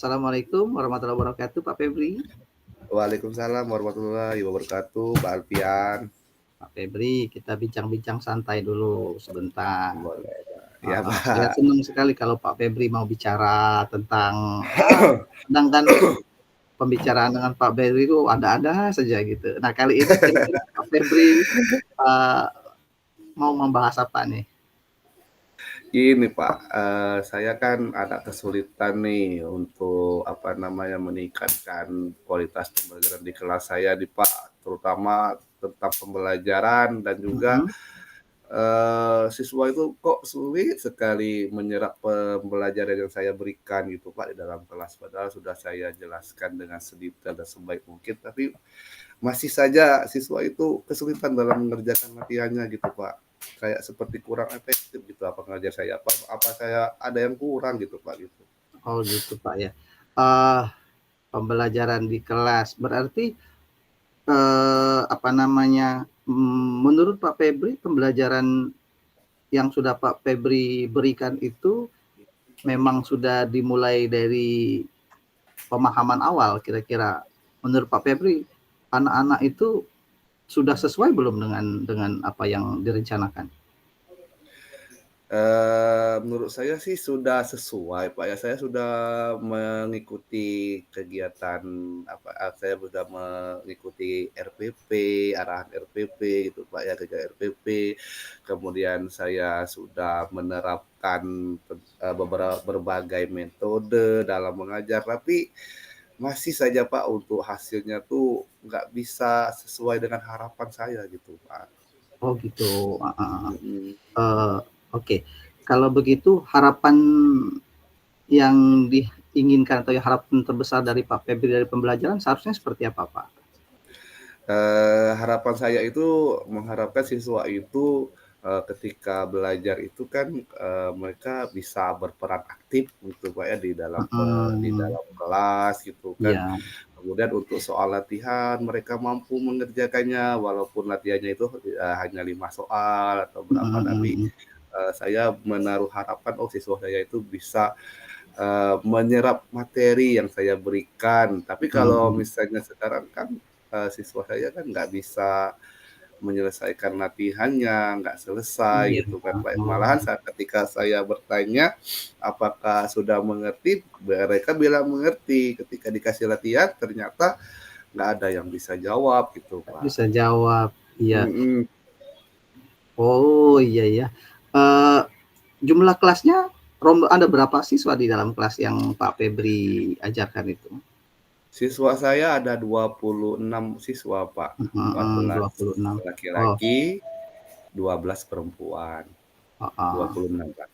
Assalamualaikum warahmatullahi wabarakatuh, Pak Febri. Waalaikumsalam warahmatullahi wabarakatuh, Pak Alfian. Pak Febri, kita bincang-bincang santai dulu sebentar. Boleh, Pak. Ya, Saya Pak. senang sekali kalau Pak Febri mau bicara tentang, kadang kan pembicaraan dengan Pak Febri itu ada-ada saja gitu. Nah, kali ini kira-kira Pak Febri, eee, mau membahas apa nih? Ini, Pak, saya kan ada kesulitan nih untuk, meningkatkan kualitas pembelajaran di kelas saya nih, Pak, terutama tentang pembelajaran dan juga, Mhm. siswa itu kok sulit sekali menyerap pembelajaran yang saya berikan gitu, Pak, di dalam kelas. Padahal sudah saya jelaskan dengan sedetail dan sebaik mungkin, tapi masih saja siswa itu kesulitan dalam mengerjakan latihannya gitu, Pak. Kayak seperti kurang efektif gitu apa ngajar saya, apa saya ada yang kurang gitu, Pak, gitu. Oh gitu, Pak, ya. Eee, Pembelajaran di kelas berarti, apa namanya, menurut Pak Febri pembelajaran yang sudah Pak Febri berikan itu memang sudah dimulai dari pemahaman awal kira-kira. Menurut Pak Febri, anak-anak itu sudah sesuai belum dengan apa yang direncanakan? Menurut saya sih sudah sesuai, Pak, ya. Saya sudah mengikuti kegiatan, saya sudah mengikuti RPP, arahan RPP gitu, Pak, ya, kegiatan RPP. Kemudian saya sudah menerapkan berbagai metode dalam mengajar, tapi masih saja, Pak, untuk hasilnya tuh nggak bisa sesuai dengan harapan saya gitu, Pak. Oh gitu, heeh. Mhm. Oke. Kalau begitu harapan yang diinginkan atau yang harapan terbesar dari Pak Febri dari pembelajaran seharusnya seperti apa, Pak? Harapan saya itu mengharapkan siswa itu, ketika belajar itu kan, mereka bisa berperan aktif gitu, Pak, ya, di Mhm, dalam kelas gitu kan. iya, Kemudian untuk soal latihan mereka mampu mengerjakannya walaupun latihannya itu, hanya 5 soal atau mhm berapa, tapi, mhm. saya menaruh harapan, oh, siswa saya itu bisa, menyerap materi yang saya berikan. Tapi Mhm kalau mhm. misalnya sekarang kan, siswa saya kan nggak bisa menyelesaikan latihannya, nggak selesai Iya, gitu kan, Pak. Malahan oh, ketika saya bertanya, apakah sudah mengerti, mereka bilang mengerti. Ketika dikasih latihan ternyata nggak ada yang bisa jawab gitu, Pak. bisa jawab, iya. Mhm. Oh, iya ya. Eee, Jumlah kelasnya ada berapa siswa di dalam kelas yang Pak Febri ajarkan itu? Siswa saya ada 26 siswa, Pak. Mhm, 14 26. Oh, laki-laki, 12 perempuan. heeh. 26, Pak.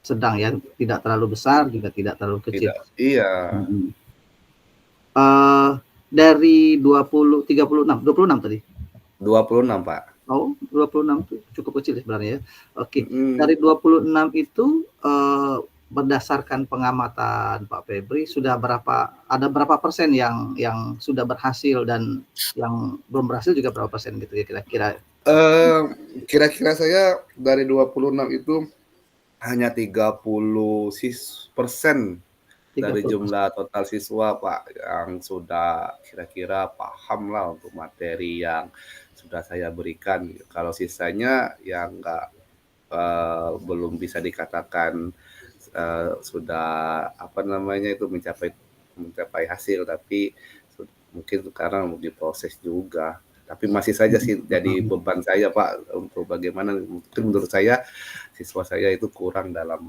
Sedang ya, tidak terlalu besar juga tidak terlalu kecil. Tidak, iya, Mhm. Eee, dari 26 tadi? 26, Pak. Oh, 26 tuh cukup kecil ya sebenarnya ya. Oke, Mhm. dari 26 itu, berdasarkan pengamatan Pak Febri ada berapa persen yang sudah berhasil dan yang belum berhasil juga berapa persen gitu ya kira-kira? Eee, Kira-kira saya dari 26 itu hanya 30% dari 30%. jumlah total siswa, Pak, yang sudah kira-kira paham lah untuk materi yang sudah saya berikan. Kalau sisanya yang nggak, belum bisa dikatakan, sudah mencapai mencapai hasil, tapi mungkin sekarang mau diproses juga. Tapi masih saja Mhm sih jadi mhm. beban saya, Pak, untuk bagaimana mungkin menurut saya siswa saya itu kurang dalam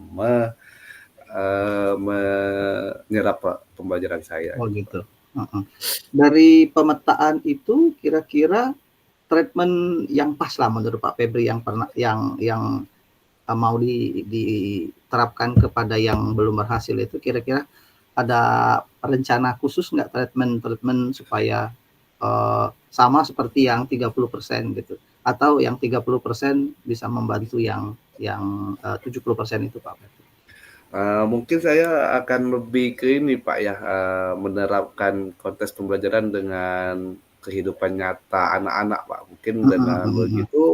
menyerap pembelajaran saya Oh gitu, Pak. gitu, heeh. Dari pemetaan itu kira-kira treatment yang pas lah menurut Pak Febri yang pernah yang mau diterapkan kepada yang belum berhasil itu kira-kira ada rencana khusus nggak treatment-treatment supaya, sama seperti yang 30% gitu? Atau yang 30% bisa membantu yang 70% itu Pak Febri? Mungkin saya akan lebih ke ini, Pak, ya, menerapkan kontes pembelajaran dengan kehidupan nyata anak-anak, Pak. Mungkin Mhm dengan mhm mhm. begitu,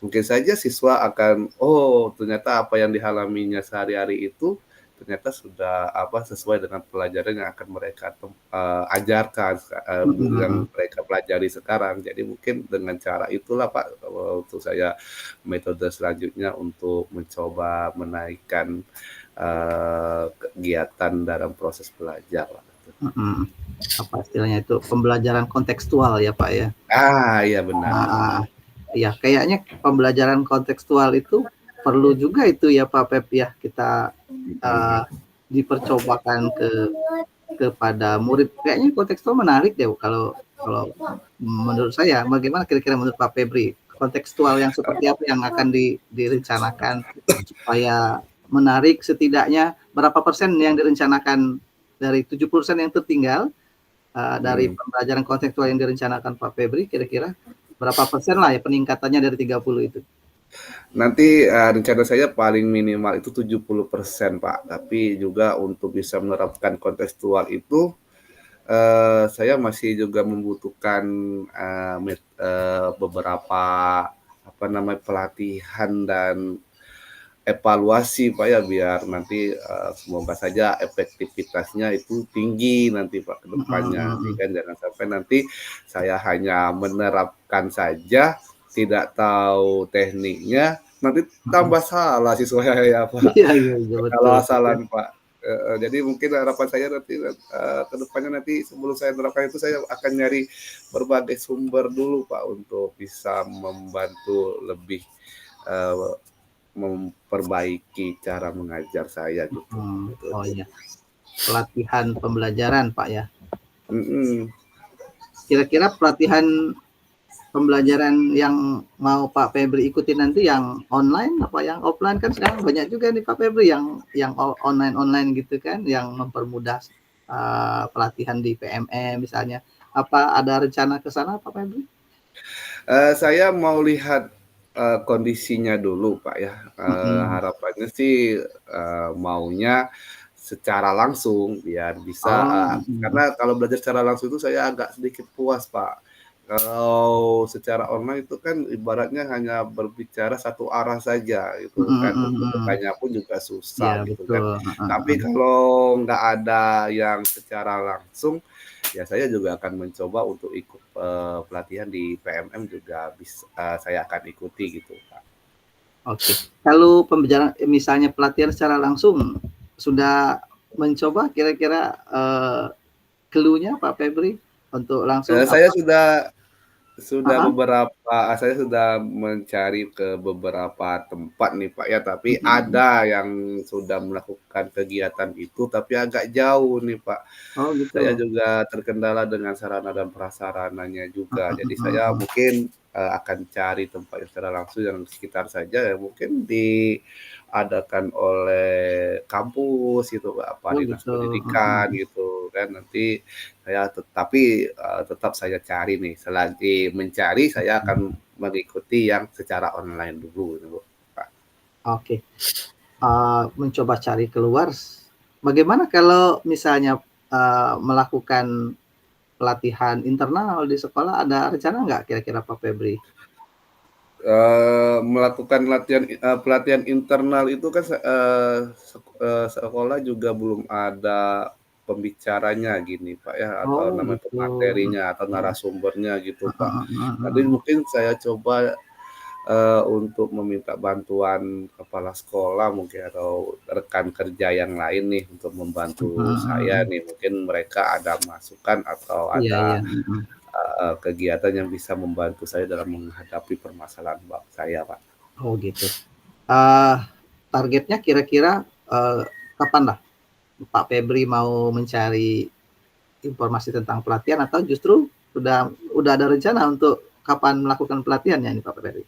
mungkin saja siswa akan, "Oh, ternyata apa yang dialaminya sehari-hari itu ternyata sudah sesuai dengan pelajaran yang akan mereka ajarkan yang Mhm. mereka pelajari sekarang. Jadi mungkin dengan cara itulah Pak, untuk saya metode selanjutnya untuk mencoba menaikkan kegiatan dalam proses belajar lah. Mhm. Apa istilahnya itu, pembelajaran kontekstual ya, Pak, ya? Iya benar benar. Ya kayaknya pembelajaran kontekstual itu perlu juga itu ya Pak Pep ya, kita Mhm. dipercobakan kepada murid. Kayaknya kontekstual menarik deh kalau kalau menurut saya. Bagaimana kira-kira menurut Pak Febri? Kontekstual yang seperti apa yang akan direncanakan supaya menarik, setidaknya berapa persen yang direncanakan dari 70% yang tertinggal dari Mhm. pembelajaran kontekstual yang direncanakan Pak Febri, kira-kira berapa persen lah ya peningkatannya dari 30 itu? Nanti rencana saya paling minimal itu 70% Pak, tapi juga untuk bisa menerapkan kontekstual itu saya masih juga membutuhkan beberapa pelatihan dan evaluasi Pak ya, biar nanti semoga saja efektivitasnya itu tinggi nanti Pak ke Mhm depannya. Jadi mhm. kan jangan sampai nanti saya hanya menerapkan saja, tidak tahu tekniknya, nanti Mhm. tambah salah siswa saya Pak. Iya iya iya, betul betul. Salah-salahan Pak. Jadi mungkin harapan saya nanti ke depannya nanti sebelum saya menerapkan itu saya akan nyari berbagai sumber dulu Pak untuk bisa membantu lebih eee, memperbaiki cara mengajar saya gitu. Mhm. Gitu. Oh iya, pelatihan pembelajaran Pak ya. Mhm. Kira-kira pelatihan pembelajaran yang mau Pak Febri ikuti nanti yang online apa yang offline? Kan sekarang banyak juga nih Pak Febri yang online-online gitu kan, yang mempermudah pelatihan di PMM misalnya. Apa ada rencana ke sana Pak Febri? Saya mau lihat kondisinya dulu Pak ya, Mhm. harapannya sih maunya secara langsung biar bisa Oh, mhm. karena kalau belajar secara langsung itu saya agak sedikit puas Pak. Kalau secara online itu kan ibaratnya hanya berbicara satu arah saja gitu Mhm kan, mhm untuk mhm. bertanya pun juga Iya susah gitu kan. betul, heeh Tapi heeh. kalau nggak ada yang secara langsung, ya saya juga akan mencoba untuk ikut pelatihan di PMM juga saya akan ikuti gitu, Kak. Oke. Kalau pembelajaran misalnya pelatihan secara langsung, sudah mencoba kira-kira, clue-nya Pak Febri untuk langsung Saya apa heeh? saya sudah mencari ke beberapa tempat nih, Pak, ya, tapi Mhm mhm. ada yang sudah melakukan kegiatan itu, tapi agak jauh nih, Pak. Oh Saya gitu. juga terkendala dengan sarana dan prasarananya juga. Mhm Jadi mhm saya mhm. mungkin, akan cari tempat yang secara langsung yang sekitar saja yang mungkin diadakan oleh kampus gitu, apa Oh dinas gitu, mhm pendidikan mhm. gitu kan. Nanti saya tapi, tetap saya cari nih, selagi mencari saya Mhm. akan mengikuti yang secara online dulu gitu, Pak. Oke, mencoba cari keluar, bagaimana kalau misalnya, melakukan pelatihan internal di sekolah, ada rencana nggak kira-kira Pak Febri? Melakukan pelatihan internal itu kan sekolah juga belum ada pembicaranya gini, Pak, ya, atau Oh namanya gitu, pematerinya atau mhm. narasumbernya gitu, Pak. Heeh heeh Nanti heeh. mungkin saya coba untuk meminta bantuan kepala sekolah mungkin atau rekan kerja yang lain nih untuk Mhm membantu mhm saya mhm. nih, mungkin mereka ada masukan atau Iya iya, ada mhm. kegiatan yang bisa membantu saya dalam menghadapi permasalahan saya, Pak. Oh gitu. Eee, Targetnya kira-kira, kapan lah Pak Febri mau mencari informasi tentang pelatihan atau justru udah ada rencana untuk kapan melakukan pelatihannya nih Pak Febri?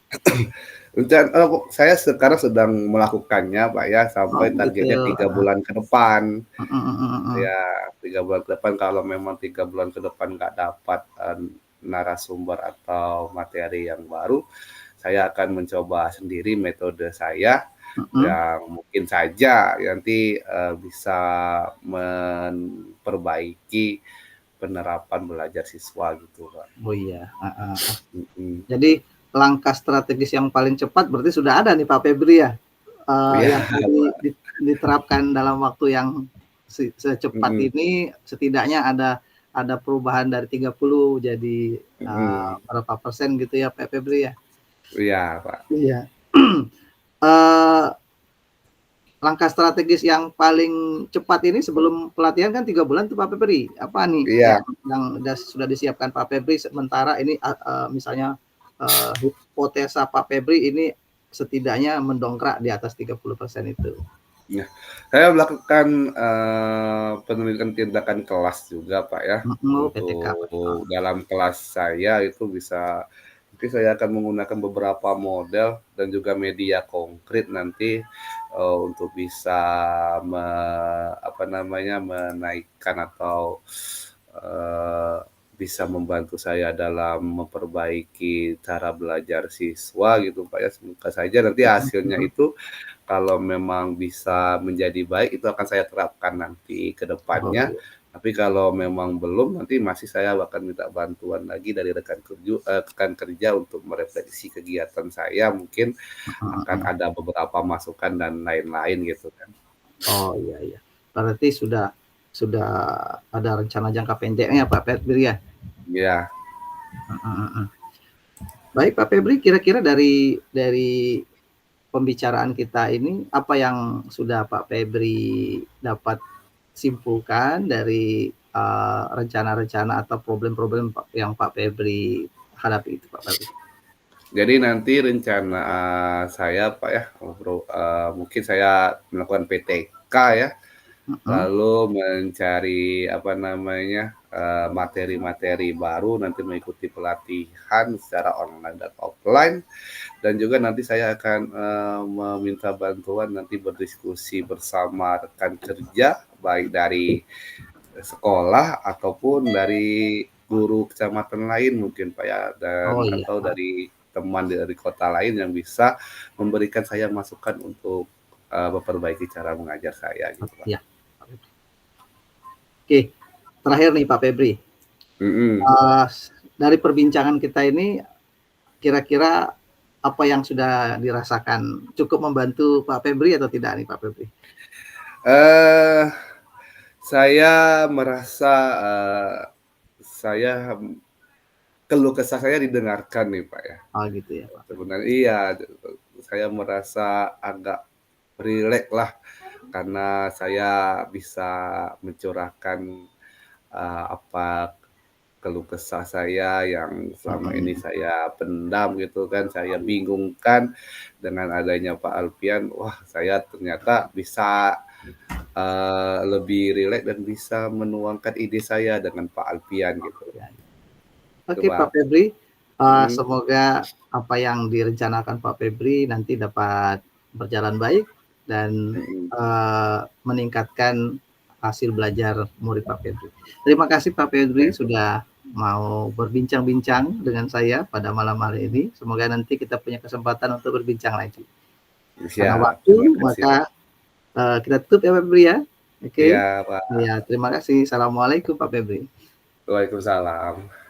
Saya sekarang sedang melakukannya, Pak, ya, Oh sampai gitu, targetnya 3 heeh. bulan ke depan. Mhm mhm mhm. Ya, 3 bulan ke depan kalau memang 3 bulan ke depan nggak dapat, narasumber atau materi yang baru, saya akan mencoba sendiri metode saya, Mhm. yang mungkin saja nanti, bisa memperbaiki penerapan belajar siswa gitu, Pak. Oh iya, heeh heeh. Mhm. Jadi langkah strategis yang paling cepat berarti sudah ada nih Pak Febri ya? Iya, Yang tadi Pak. diterapkan dalam waktu yang secepat Mhm, ini, setidaknya ada perubahan dari 30 jadi, mhm. berapa persen gitu ya Pak Febri ya? Iya, Pak. Iya. Eee, Langkah strategis yang paling cepat ini sebelum pelatihan kan 3 bulan tuh Pak Febri, apa nih Iya. yang sudah disiapkan Pak Febri sementara ini, misalnya, hipotesa Pak Febri ini setidaknya mendongkrak di atas 30% itu? Nah, saya melakukan, penelitian tindakan kelas juga, Pak, ya. Mhm, oh PTK Untuk Pak, heeh. dalam kelas saya itu bisa nanti saya akan menggunakan beberapa model dan juga media konkret nanti, untuk bisa me apa namanya, menaikkan atau, eee, bisa membantu saya dalam memperbaiki cara belajar siswa gitu, Pak, ya. Semoga saja nanti Mhm hasilnya mhm. itu kalau memang bisa menjadi baik itu akan saya terapkan nanti ke Oh depannya, iya, tapi kalau memang belum nanti masih saya akan minta bantuan lagi dari rekan kerja untuk merefleksi kegiatan saya, mungkin mhm akan mhm. ada beberapa masukan dan lain-lain gitu kan. Oh iya iya. Berarti sudah ada rencana jangka pendeknya Pak Febri ya? Iya, Mhm mhm. Baik Pak Febri, kira-kira dari pembicaraan kita ini, apa yang sudah Pak Febri dapat simpulkan dari, rencana-rencana atau problem-problem yang Pak Febri hadapi itu Pak Febri? jadi nanti rencana, saya Pak ya, mungkin saya melakukan PTK ya. Mhm, Lalu mencari, apa namanya, materi-materi baru, nanti mengikuti pelatihan secara online dan offline, dan juga nanti saya akan, meminta bantuan nanti berdiskusi bersama rekan kerja, baik dari sekolah ataupun dari guru kecamatan lain mungkin Pak ya, oh dan iya, atau dari teman dari kota lain yang bisa memberikan saya masukan untuk, memperbaiki cara mengajar saya gitu Pak. iya, Pak Febri. Oke, terakhir nih Pak Febri, Mhm. eee, dari perbincangan kita ini kira-kira apa yang sudah dirasakan, cukup membantu Pak Febri atau tidak nih Pak Febri? Eee, saya merasa, saya keluh kesah saya didengarkan nih, Pak, ya. Oh gitu ya Pak Febri. Sebenarnya iya, saya merasa agak rileks lah karena saya bisa mencurahkan, apa keluh kesah saya yang selama ini Mhm, saya pendam gitu kan, saya bingungkan dengan adanya Pak Alfian, wah saya ternyata bisa lebih rileks dan bisa menuangkan ide saya dengan Pak Alfian gitu. iya iya. Itu, Oke Pak Pak. Febri, Mhm, semoga apa yang direncanakan Pak Febri nanti dapat berjalan baik dan, mhm. meningkatkan hasil belajar murid Pak Febri. Terima kasih Pak Febri Oke, sudah mau berbincang-bincang dengan saya pada malam hari ini. Semoga nanti kita punya kesempatan untuk berbincang lagi. Karena siap. waktu, Terima kasih, maka, Pak. kita tutup ya Pak Febri ya. Oke. Iya, Pak. Iya, terima kasih. Assalamualaikum Pak Febri. Waalaikumsalam.